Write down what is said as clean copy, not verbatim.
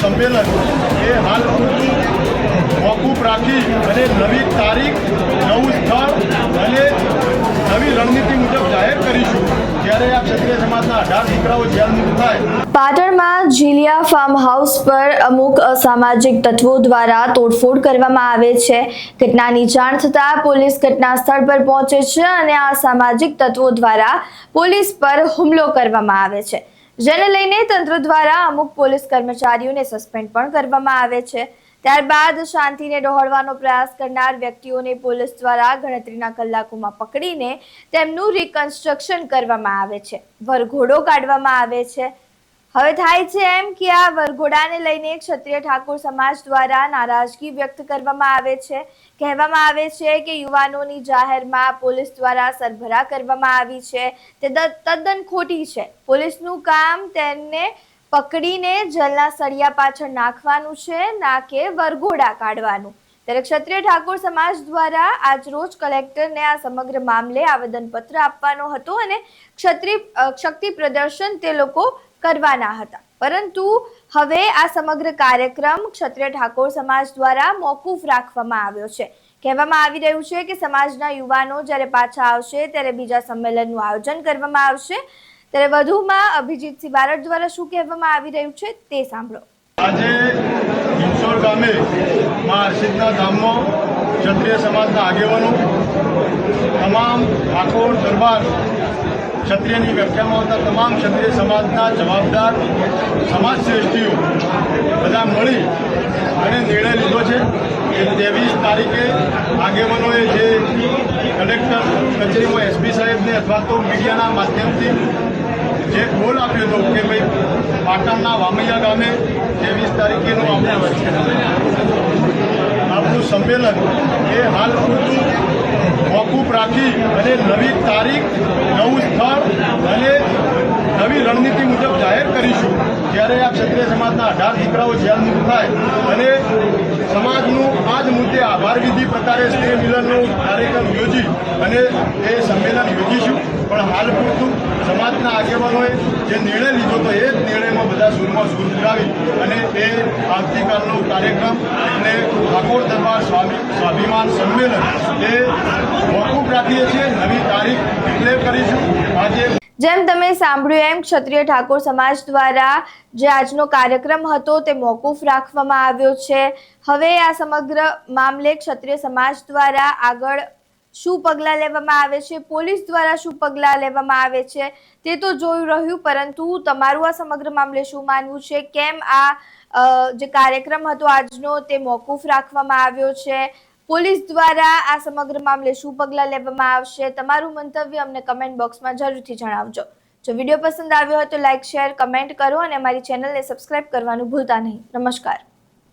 સંમેલન એ હાલ મોકૂફ રાખી અને નવી તારીખ, નવું સ્થળ અને નવી રણનીતિ મુજબ જાહેર કરીશું જ્યારે આ ક્ષત્રિય સમાજના 18 દીકરાઓ જેલમુક્ત થાય। પાટણમાં ઝીલિયા ફાર્મ હાઉસ પર અમુક અસામાજિક તત્વો દ્વારા તોડફોડ કરવામાં આવે છે। ઘટનાની જાણ થતાં પોલીસ ઘટના સ્થળ પર પહોંચે છે અને આ અસામાજિક તત્વો દ્વારા પોલીસ પર હુમલો કરવામાં આવે છે, જેને લઈને તંત્ર દ્વારા અમુક પોલીસ કર્મચારીઓને સસ્પેન્ડ પણ કરવામાં આવે છે। ત્યારબાદ શાંતિને ડહોળવાનો પ્રયાસ કરનાર વ્યક્તિઓને પોલીસ દ્વારા ગણતરીના કલાકોમાં પકડીને તેમનું રિકન્સ્ટ્રક્શન કરવામાં આવે છે, વરઘોડો કાઢવામાં આવે છે। હવે થાય છે એમ કે આ વરઘોડાને લઈને ક્ષત્રિય ઠાકોર સમાજ દ્વારા નારાજગી વ્યક્ત કરવામાં આવે છે। કહેવામાં આવે છે કે યુવાનોની જાહેરમાં પોલીસ દ્વારા સરભરા કરવામાં આવી છે તે તદ્દન ખોટી છે। પોલીસનું કામ તેમને પકડીને જેલના સળિયા પાછળ નાખવાનું છે, ના કે વરઘોડા કાઢવાનું। ત્યારે ક્ષત્રિય ઠાકોર સમાજ દ્વારા આજરોજ કલેક્ટરને આ સમગ્ર મામલે આવેદનપત્ર આપવાનો હતો અને શક્તિ પ્રદર્શન તે લોકો કરવાના હતા, પરંતુ હવે આ સમગ્ર કાર્યક્રમ ક્ષત્રિય ઠાકોર સમાજ દ્વારા મોકૂફ રાખવામાં આવ્યો છે। કહેવામાં આવી રહ્યું છે કે સમાજના યુવાનો જ્યારે પાછા આવશે ત્યારે બીજા સંમેલનનું આયોજન કરવામાં આવશે। ત્યારે વધુમાં અભિજીતસિંહ બારડ દ્વારા શું કહેવામાં આવી રહ્યું છે તે સાંભળો। આજે ઇન્સોર ગામે માં હર્ષિદના ધામમાં ક્ષત્રિય સમાજના આગેવાનો, તમામ ઠાકોર દરબાર, ક્ષત્રિયની વ્યાખ્યામાં આવતા તમામ ક્ષત્રિય સમાજના જવાબદાર સમાજ શ્રેષ્ઠીઓ બધા મળી અને નિર્ણય લીધો છે કે 23 તારીખે આગેવાનોએ જે કલેક્ટર કચેરીમાં એસપી સાહેબને અથવા તો મીડિયાના માધ્યમથી જે કોલ આપ્યો હતો કે ભાઈ પાટણના વામૈયા ગામે 23 તારીખેનું આપણું સંમેલન એ હાલ પૂરતું મોકૂફ રાખી અને નવી તારીખ, નવું સ્થળ અને નવી રણનીતિ મુજબ જાહેર કરીશું જ્યારે આ ક્ષત્રિય સમાજના 18 દીકરાઓ જેલમુક્ત થાય અને સમાજનું આ જ મુદ્દે આભાર વિધિ પ્રકારે સ્નેહ મિલનનો કાર્યક્રમ યોજી અને એ સંમેલન યોજીશું। પણ હાલ પૂરતું સમાજના આગેવાનોએ જે નિર્ણય લીધો હતો એ જ નિર્ણયમાં બધા સૂરમાં સૂર મિલાવી અને એ આવતીકાલનો કાર્યક્રમ એટલે ઠાકોર દરબાર સ્વાભિમાન સંમેલન એ મોકૂફ રાખીએ છીએ, નવી તારીખ ડિક્લેર કરીશું। આજે જેમ તમે સાંભળ્યું એમ ક્ષત્રિય ઠાકોર સમાજ દ્વારા જે આજનો કાર્યક્રમ હતો તે મોકૂફ રાખવામાં આવ્યો છે। હવે આ સમગ્ર મામલે ક્ષત્રિય સમાજ દ્વારા આગળ શું પગલાં લેવામાં આવે છે, પોલીસ દ્વારા શું પગલાં લેવામાં આવે છે તે તો જોયું રહ્યું, પરંતુ તમારું આ સમગ્ર મામલે શું માનવું છે? કેમ આ જે કાર્યક્રમ હતો આજનો તે મોકૂફ રાખવામાં આવ્યો છે? પોલીસ દ્વારા આ સમગ્ર મામલે શું પગલાં લેવામાં આવશે? તમારું મંતવ્ય અમને કમેન્ટ બોક્સમાં જરૂરથી જણાવજો। જો વિડીયો પસંદ આવ્યો હોય તો લાઇક, શેર, કમેન્ટ કરો અને અમારી ચેનલને સબસ્ક્રાઇબ કરવાનું ભૂલતા નહીં। નમસ્કાર।